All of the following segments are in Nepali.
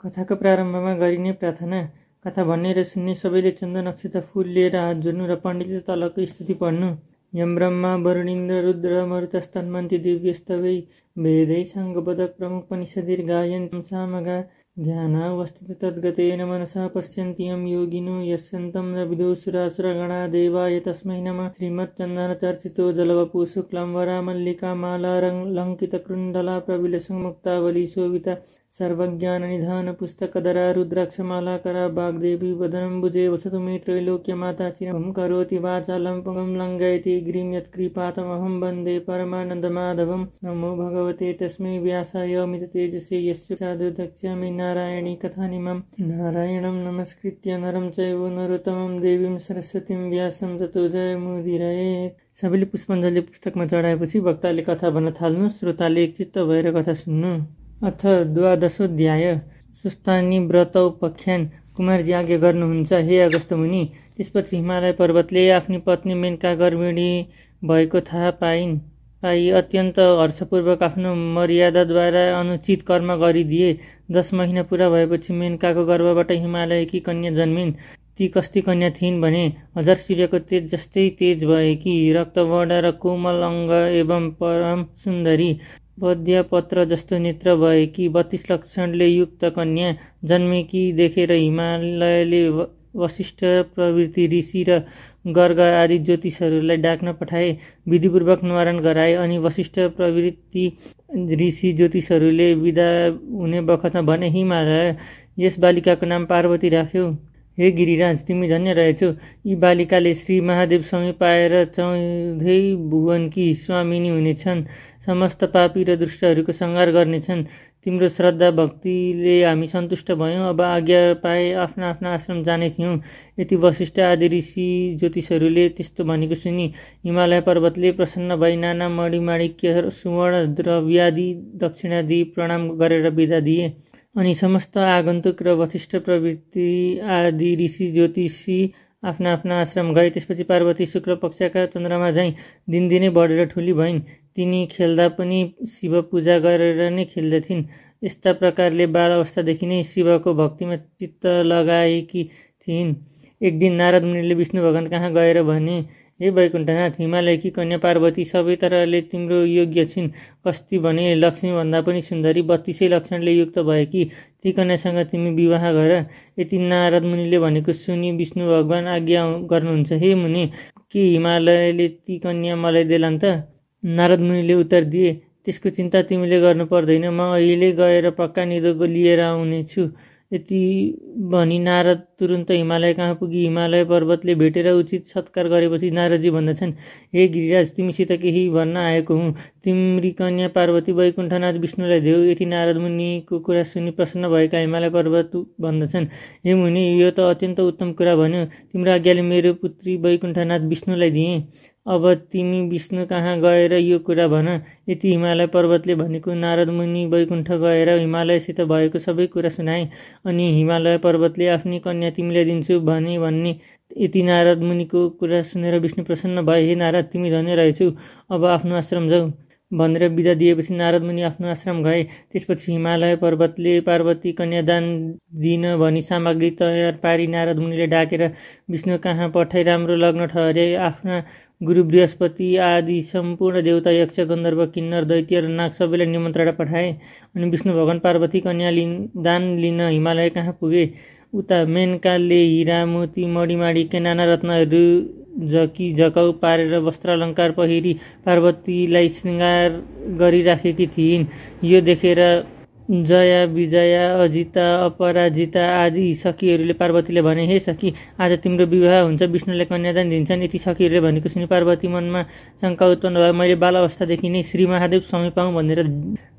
कथाको प्रारम्भमा गरिने प्रार्थना। कथा भन्ने र सुन्ने सबैले चन्दन अक्षता फूल लिएर हात जोड्नु र पण्डितले तलको स्तुति पढ्नु। यम ब्रह्मा वरुणीन्द्र रुद्र मरुतस्तन्वन्ति दिव्यस्तवै वेदै साङ्गपदक प्रमुख पनिषदिर गायन्तं सामगा ध्यानावस्थित तद्गतेन मनसा पश्यन्ति यं योगिनो यस्यन्तं न विदुसुरासुरगणा देवाय तस्मै नमः। श्रीमच्चन्दनचर्चितो जलवपु शुक्लाम्बरा मल्लिकामालालङ्कितकृण्डला प्रविलसंमुक्तावली शोभिता सर्वज्ञाननिधानपुस्तकधरा रुद्राक्षमालाकरा वाग्देवी वदनम्बुजे वसतु मे त्रैलोक्यमाता चिरं करोति वाचालं पुंगं लङ्घयति गिरिं यत्कृपातमहं वन्दे परमानन्दमाधवं। नमो भगवते तस्मै व्यासाय अमिततेजसे यस्य साधुदक्ष्यामि नारायणी कथानिमं। नारायणं नमस्कृत्य नरं चैव नरोत्तमं देवीं सरस्वतीं व्यासं ततो जयमुदीरयेत्। सबैले पुष्पाञ्जली पुस्तकमा चढाएपछि वक्ताले कथा भन्न थाल्नु। श्रोताले एकचित्त भएर कथा सुन्नु। अथ द्वादशोऽध्याय। सुस्तानी व्रतौपख्यान। कुमारजी आज्ञा गर्नुहुन्छ हे अगस्त्य मुनि। त्यसपछि हिमालय पर्वतले आफ्नी पत्नी मेनका गर्भिणी भएको थाहा पाई अत्यन्त हर्षपूर्वक आफ्नो मर्यादाद्वारा अनुचित कर्म गरिदिए। 10 महिना पुरा भएपछि मेनकाको गर्भबाट हिमालयकी कन्या जन्मिन्। ती कस्ती कन्या थिइन् भने हजार सूर्यको तेज जस्तै तेज भएकी, रक्तवर्ण र कोमल अङ्ग एवं परम सुन्दरी, पद्य पत्र जस्तो नेत्र भएकी 32 लक्षणले युक्त कन्या जन्मेकी देखेर हिमालयले वशिष्ठ प्रवृत्ति ऋषि र गर्ग आदि ज्योतिषहरूलाई डाक्न पठाए। विधिपूर्वक निवारण गराए अनि वशिष्ठ प्रवृत्ति ऋषि ज्योतिषहरूले विदा हुने बखतमा भने, हिमालय यस बालिकाको नाम पार्वती राख्यौ। हे गिरिराज, तिमी धन्य रहेछौ। यी बालिकाले श्री महादेव स्वामी पाएर 14 भुवनकी स्वामिनी हुनेछन्। समस्त पापी र दुष्टहरूको संहार गर्नेछन्। तिम्रो श्रद्धा भक्तिले हामी सन्तुष्ट भयौँ। अब आज्ञा पाए आफ्ना आफ्ना आश्रम जाने थियौँ। यति वशिष्ठ आदि ऋषि ज्योतिषहरूले त्यस्तो भनेको सुनि हिमालय पर्वतले प्रसन्न भई नाना मणिमाणिक्य सुवर्ण द्रव्यादि दक्षिणादि प्रणाम गरेर बिदा दिए। अनि समस्त आगन्तुक र वशिष्ठ प्रवृत्ति आदि ऋषि ज्योतिषी आफ्ना आफ्ना आश्रम गए। त्यसपछि पार्वती शुक्ल पक्षका चन्द्रमा झैँ दिनदिनै बढेर ठुली भइन्। तिनी खेल्दा पनि शिव पूजा गरेर नै खेल्दथिन्। यस्ता प्रकारले बाल अवस्थादेखि नै शिवको भक्तिमा चित्त लगाएकी थिइन्। एक दिन नारद मुनिले विष्णु भगवान कहाँ गएर भने, हे वैकुण्ठनाथ, हिमालयकी कन्या पार्वती सबै तरहले तिम्रो योग्य छिन्। कस्ती भने लक्ष्मी भन्दा पनि सुन्दरी, 32 लक्षणले युक्त भएकी ती कन्यासँग तिमी विवाह गर। यति नारद मुनिले भनेको सुनि विष्णु भगवान आज्ञा गर्नुहुन्छ, हे मुनि, के हिमालयले ती कन्या मलाई देलान् त? नारद मुनिले उत्तर दिए, त्यसको चिन्ता तिमीले गर्नु पर्दैन। म अहिले गएर पक्का निधो लिएर आउनेछु। यति भनी नारद तुरुन्त हिमालय कहाँ पुगी। हिमालय पर्वतले भेटेर उचित सत्कार गरेपछि नारदजी भन्दछन्, हे गिरिराज, तिमीसित केही भन्न आएको हुँ। तिम्री कन्या पार्वती वैकुण्ठनाथ विष्णुलाई देऊ। यति नारद मुनिको कुरा सुनि प्रसन्न भएका हिमालय पर्वत भन्दछन्, हे मुनि, यो त अत्यन्त उत्तम कुरा भन्यो। तिम्रो आज्ञाले मेरो पुत्री वैकुण्ठनाथ विष्णुलाई दिएँ। अब तिमी विष्णु कहाँ गएर यो कुरा भन। यति हिमालय पर्वतले भनेको नारद मुनि वैकुण्ठ गएर हिमालयसित भएको सबै कुरा सुनाए। अनि हिमालय पर्वतले आफ्नी कन्या तिमीलाई दिन्छु भन्ने। यति नारद मुनिको कुरा सुनेर विष्णु प्रसन्न भए। हे नारद, तिमी धन्य रहेछौ। अब आफ्नो आश्रम जाऊ भनेर बिदा दिएपछि नारद मुनि आफ्नो आश्रम गए। त्यसपछि हिमालय पर्वतले पार्वती कन्यादान दिन भनी सामग्री तयार पारी नारद मुनिले डाकेर विष्णु कहाँ पठाई राम्रो लग्न ठहरे। आफ्ना गुरु बृहस्पति आदि सम्पूर्ण देवता, यक्ष, गन्धर्व, किन्नर, दैत्य र नाग सबैलाई निमन्त्रणा पठाए। अनि विष्णु भगवान पार्वती कन्या दान लिन हिमालय कहाँ पुगे। उता मेनकाले हिरा मोती मणिमाणिक्य नाना रत्नहरू झकी झकाउ पारेर वस्त्रालङ्कार पहिरी पार्वतीलाई श्रृङ्गार गरिराखेकी थिइन्। यो देखेर जया, विजया, अजिता, अपराजिता आदि सखीहरूले पार्वतीले भने, हे सखी, आज तिम्रो विवाह हुन्छ, विष्णुले कन्यादान दिन्छन्। यति सखीहरूले भनेको सुनि पार्वती मनमा शङ्का उत्पन्न भयो। मैले बाल अवस्थादेखि नै श्री महादेव स्वामी पाऊँ भनेर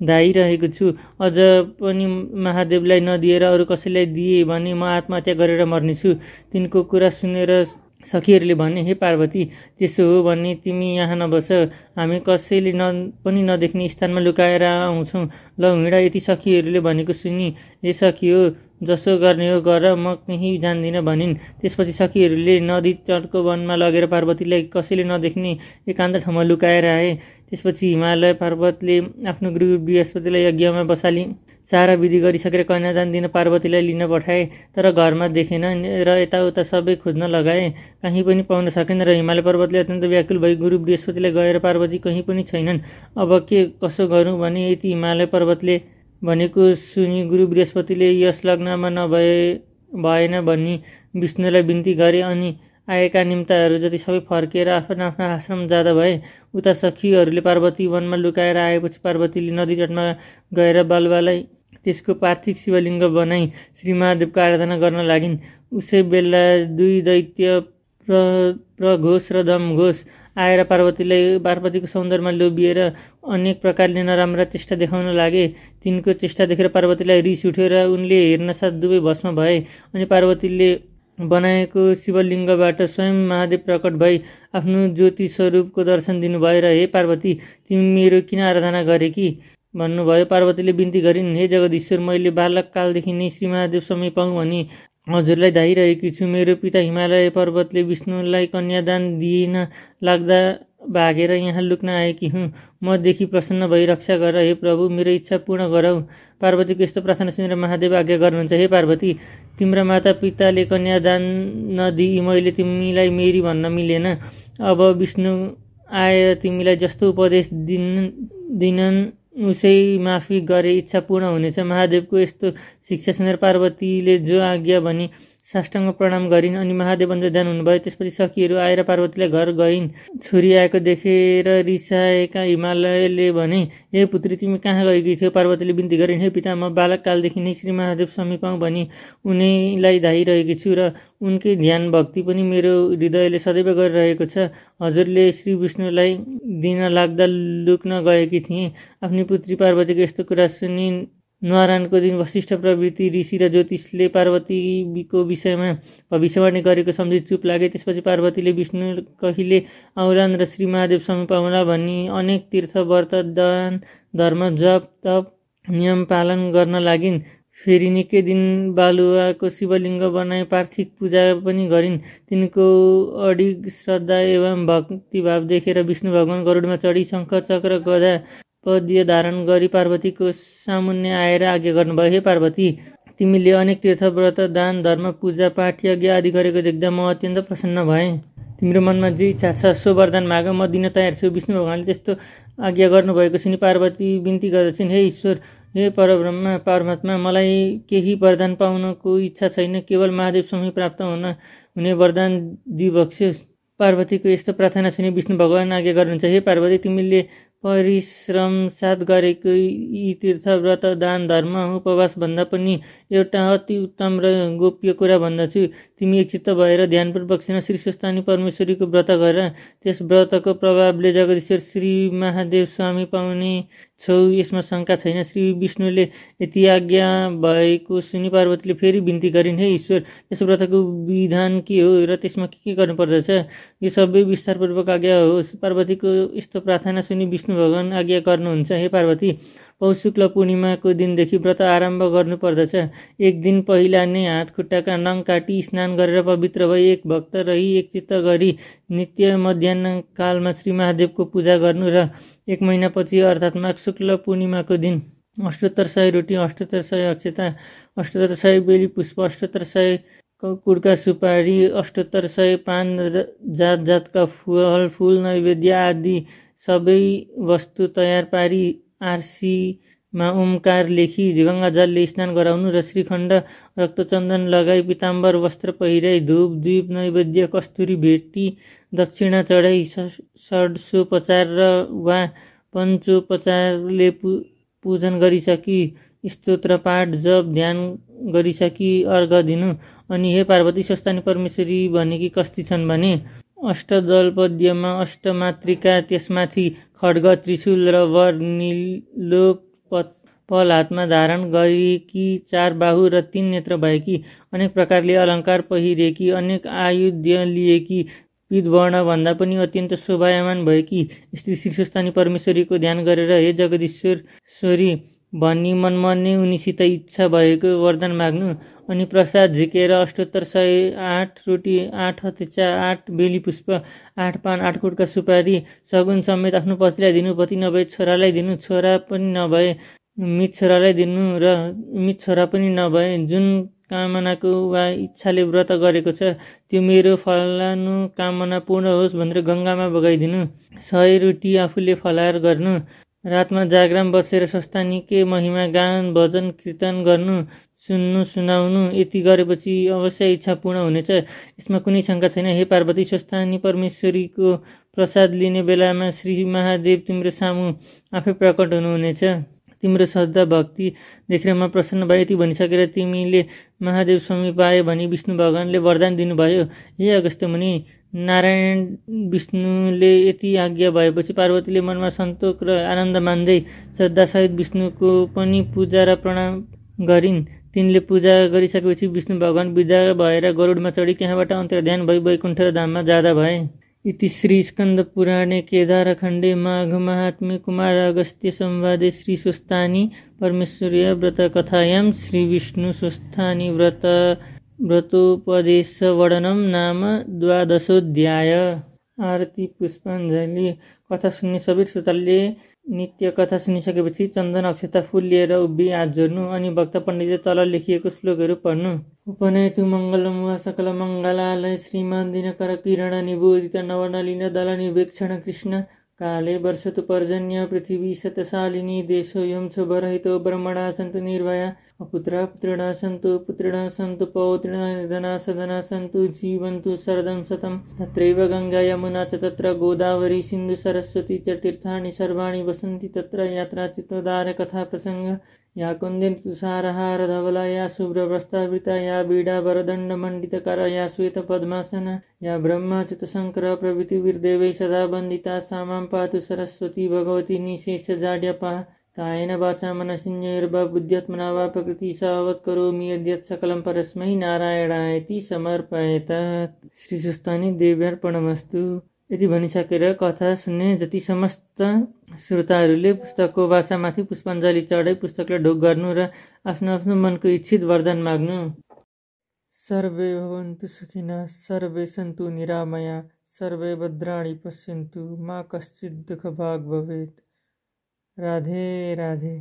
धाइरहेको छु। अझ पनि महादेवलाई नदिएर अरू कसैलाई दिए भने म आत्महत्या गरेर मर्नेछु। तिनको कुरा सुनेर सखीहरूले भने, हे पार्वती, त्यसो हो भने तिमी यहाँ नबस, हामी कसैले पनि नदेख्ने स्थानमा लुकाएर आउँछौँ। ल हिँड। यति सखीहरूले भनेको सुनि, हे सखी हो, जसो गर्ने हो गर, म कहीँ जान्दिनँ भनिन्। त्यसपछि सखीहरूले नदी तटको वनमा लगेर पार्वतीलाई कसैले नदेख्ने एकान्त ठाउँमा लुकाएर आए। त्यसपछि हिमालय पर्वतले आफ्नो गुरु बृहस्पतिलाई यज्ञमा बसाली सारा विधि गरिसकेर कन्यादान दिन पार्वतीलाई लिन पठाए, तर घरमा देखेन र यताउता सबै खोज्न लगाए, कहीँ पनि पाउन सकेन र हिमालय पर्वतले अत्यन्त व्याकुल भई गुरु बृहस्पतिलाई गएर पार्वती कहीँ पनि छैनन्, अब के कसो गरौँ भने यति हिमालय पर्वतले भनेको सुनि गुरु बृहस्पतिले यस लग्नमा भएन भनी विष्णुलाई बिन्ती गरे अनि आएका निम्ताहरू जति सबै फर्केर आफ्नो आफ्नो आश्रम जाँदा भए। उता सखीहरूले पार्वती वनमा लुकाएर आएपछि पार्वतीले नदी तटमा गएर बालुवालाई त्यसको पार्थिव शिवलिङ्ग बनाई श्री महादेवको आराधना गर्न लागिन्। उसै बेला दुई दैत्य प्रघोष र दमघोष आएर पार्वतीको सौन्दर्यमा लोभिएर अनेक प्रकारले नराम्रा चेष्टा देखाउन लागे। तिनको चेष्टा देखेर पार्वतीलाई रिस उठ्यो र उनले हेर्नसाथ दुवै भस्म भए अनि पार्वतीले बनाएको शिवलिङ्गबाट स्वयं महादेव प्रकट भई आफ्नो ज्योति स्वरूपको दर्शन दिनुभयो र हे पार्वती, तिमी मेरो किन आराधना गरेकी भन्नुभयो। पार्वतीले बिन्ती गरिन्, हे जगदीश्वर, मैले बालक कालदेखि नै श्री महादेव समय पाऊँ भनी हजुरलाई धाइरहेकी छु। मेरो पिता हिमालय पर्वतले विष्णुलाई कन्यादान दिइन लाग्दा भागेर यहाँ लुक्न आएकी हुँ। मदेखि प्रसन्न भई रक्षा गर हे प्रभु, मेरो इच्छा पूर्ण गराऊ। पार्वतीको यस्तो प्रार्थना सुनेर महादेव आज्ञा गर्नुहुन्छ, हे पार्वती, तिम्रा माता पिताले कन्यादान नदिई मैले तिमीलाई मेरी भन्न मिलेन। अब विष्णु आएर तिमीलाई जस्तो उपदेश दिनन् उसै माफी गरे इच्छा पूर्ण हुनेछ। महादेवको यस्तो शिक्षा सुनेर पार्वतीले जो आज्ञा भनी साष्टाङ्ग प्रणाम गरिन् अनि महादेव अन्तर्धान हुनुभयो। त्यसपछि सखीहरू आएर पार्वतीलाई घर गइन्। छोरी आएको देखेर रिसाएका हिमालयले भने, हे पुत्री, तिमी कहाँ गएकी थियौ? पार्वतीले बिन्ती गरिन्, हे पिता, म बालककालदेखि नै श्री महादेव समीप पाऊँ भनी उनैलाई धाइरहेकी छु र उनकै ध्यान भक्ति पनि मेरो हृदयले सदैव गरिरहेको छ। हजुरले श्री विष्णुलाई दिन लाग्दा लुक्न गएकी थिएँ। आफ्नी पुत्री पार्वतीको यस्तो कुरा सुनि न्वारानको दिन वशिष्ठ प्रभृति ऋषि र ज्योतिषले पार्वतीको विषयमा भविष्यवाणी गरेको सम्झी चुप लागे। त्यसपछि पार्वतीले विष्णु कहिले आउलान् र श्री महादेव समीप आउला भनी अनेक तीर्थ व्रत दान धर्म जप तप नियम पालन गर्न लागिन्। फेरि निकै दिन बालुवाको शिवलिङ्ग बनाई पार्थिव पूजा पनि गरिन्। तिनको अडिग श्रद्धा एवं भक्तिभाव देखेर विष्णु भगवान गरुडमा चढी शङ्ख चक्र गदा पद्य धारण गरी पार्वतीको सामुन्ने आएर आज्ञा गर्नुभयो, हे पार्वती, तिमीले अनेक तीर्थ व्रत दान धर्म पूजा पाठ यज्ञ आदि गरेको देख्दा म अत्यन्त प्रसन्न भएँ। तिम्रो मनमा जे इच्छा छ सो वरदान माग, म दिन तयार छु। विष्णु भगवानले त्यस्तो आज्ञा गर्नुभएको सुनि पार्वती बिन्ती गर्दछिन्, हे ईश्वर, हे परब्रह्म परमात्मा, मलाई केही वरदान पाउनको इच्छा छैन, केवल महादेव समय प्राप्त हुने वरदान दिबक्स्योस्। पार्वतीको यस्तो प्रार्थना सुनि विष्णु भगवान आज्ञा गर्नुहुन्छ, हे पार्वती, तिमीले परिश्रम साथ गरेको यी तीर्थ व्रत दान धर्म उपवास भन्दा पनि एउटा अति उत्तम र गोप्य कुरा भन्दछु। तिमी एकचित्त भएर ध्यानपूर्वक श्री स्वस्थानी परमेश्वरीको व्रत गर। त्यस व्रतको प्रभावले जगदीश्वर श्री महादेव स्वामी पाउने छौ, यसमा शङ्का छैन। श्री विष्णुले यति आज्ञा भएको सुनि पार्वतीले फेरि बिन्ती गरिन्, हे ईश्वर, त्यस व्रतको विधान के हो र त्यसमा के गर्नुपर्दछ? यो सबै विस्तारपूर्वक आज्ञा होस्। पार्वतीको यस्तो प्रार्थना सुनि विष्णु भगवान आज्ञा गर्नुहुन्छ, हे पार्वती, पौष शुक्ल पूर्णिमाको दिनदेखि व्रत आरम्भ गर्नुपर्दछ। एक दिन पहिला नै हात खुट्टाका नङ काटी स्नान गरेर पवित्र भई एक भक्त रही एकचित्त गरी नित्य मध्याह्न कालमा श्री महादेवको पूजा गर्नु र एक महिनापछि अर्थात् माघ शुक्ल पूर्णिमाको दिन अष्टोत्तर 100 रोटी, अष्टोत्तर 100 अक्षता, अष्टोत्तर 100 बेली पुष्प, अष्टोत्तर 100 कुडका सुपारी, अष्टोत्तर 100 पान, जात जातका फल नैवेद्य आदि सबै वस्तु तयार पारी आरसीमा ओमकार लेखी गङ्गा जलले स्नान गराउनु र श्रीखण्ड रक्तचन्दन लगाई पिताम्बर वस्त्र पहिराई धूप दीप नैवेद्य कस्तुरी भेटी दक्षिणा चढाई षड्सोपचार वा पञ्चोपचारले पूजन गरिसकी स्तोत्र पाठ जप ध्यान गरिसकी अर्घ दिनु। अनि हे पार्वती, स्वस्थानी परमेश्वरी भनेकी कस्ती छन् भने अष्टदल पद्यमा अष्टमातृका, त्यसमाथि खड्ग त्रिशूल र वर नीलो पल हातमा धारण गरेकी, 4 बाहु र 3 नेत्र भएकी, अनेक प्रकारले अलङ्कार पहिरेकी, अनेक आयुध लिएकी, पीत वर्ण भन्दा पनि अत्यन्त शोभायमान भएकी स्त्री श्री स्वस्थानी परमेश्वरीको ध्यान गरेर, हे जगदीश्वरी, भनी मनमने उनीसित इच्छा भएको वरदान माग्नु। अनि प्रसाद झिकेर अष्टोत्तर 108 रोटी 8 हतेचा 8 बेली पुष्प 8 पान 8 कुटका सुपारी सगुन समेत आफ्नो पतिलाई दिनु। पति नभए छोरालाई दिनु। छोरा पनि नभए मित छोरालाई दिनु र मित छोरा पनि नभए जुन कामनाको वा इच्छाले व्रत गरेको छ त्यो मेरो फलानु कामना पूर्ण होस् भनेर गङ्गामा बगाइदिनु। 100 रोटी आफूले फलाएर गर्नु। रातमा जागराम बसेर स्वस्थानीकै महिमा गान भजन कीर्तन गर्नु, सुन्नु सुनाउनु। यति गरेपछि अवश्य इच्छा पूर्ण हुनेछ, यसमा कुनै शङ्का छैन। हे पार्वती, स्वस्थानी परमेश्वरीको प्रसाद लिने बेलामा श्री महादेव तिम्रो सामु आफै प्रकट हुनुहुनेछ। तिम्रो श्रद्धा भक्ति देखेर म प्रसन्न भए। यति भनिसकेर तिमीले महादेव स्वामी पाए भनी विष्णु भगवानले वरदान दिनुभयो। हे अगस्त्य मुनि, नारायण विष्णुले यति आज्ञा भएपछि पार्वतीले मनमा सन्तोष र आनन्द मान्दै श्रद्धासहित विष्णुको पनि पूजा र प्रणाम गरिन्। तिनले पूजा गरिसकेपछि विष्णु भगवान विदा भएर गरुडमा चढी त्यहाँबाट अन्तर्ध्यान भई वैकुण्ठ धाममा जाँदा भए। इति श्री स्कन्द पुराणे केदारखण्डे माघ महात्म्ये कुमार अगस्त्य संवादे श्री स्वस्थानी परमेश्वर्या व्रत कथायां श्री विष्णु स्वस्थानी व्रतोपदेश वर्णनम नाम 12 आरती पुष्पाञ्जली। कथा सुन्ने सबै श्रोताले नित्य कथा सुनिसकेपछि चन्दन अक्षता फूल लिएर उभि हात जोड्नु। अनि भक्त पण्डितले तल लेखिएको श्लोकहरू पढ्नु। उपनयतु मङ्गलम वा सकल मङ्गलालय श्रीमान दिनकर किरण निबोधित नवनलिन दल निवेक्षण कृष्ण काले वर्षतु पर्जन्य पृथिवी सतशालिनी देशोऽयं च बरहितो ब्रह्मणा सन्तु निर्भया अपुत्रा पुत्रिणा सन्तु पौत्रिणा निधना सदना सन्तु जीवन्तु शरदं शतं। तत्रैव गङ्गा यमुना च तत्र गोदावरी सिन्धु सरस्वती च तीर्थानि सर्वाणि वसन्ति तत्र यात्रा चित्तोद्धार कथा प्रसंग या कुन्देन तुषारहार धवला या शुभ्रवस्त्रावृता या बीडा वरदण्ड मण्डितकरा या श्वेत पद्मासना या ब्रह्मच्युत शङ्कर प्रभृतिर्देवैः सदा वन्दिता सा मां पातु सरस्वती भगवती निशेष जाड्यपा कायेन वाचा मनसिंहैर्वा बुद्ध्यात्मना वा प्रकृति सावत् करोमि यद्यत् सकलं परस्मै नारायणायति समर्पयेत। श्री स्वस्थानी देव्यार्पणमस्तु। यति भनिसकेर कथा सुन्ने जति समस्त श्रोताहरूले पुस्तकको भाषामाथि पुष्पाञ्जली चढाई पुस्तकलाई ढोक गर्नु र आफ्नो आफ्नो मनको इच्छित वरदान माग्नु। सर्वे भवन्तु सुखिनः, सर्वे सन्तु निरामया, सर्वे भद्राणि पश्यन्तु, मा कश्चित् दुःखभाग् भवेत्। राधे राधे।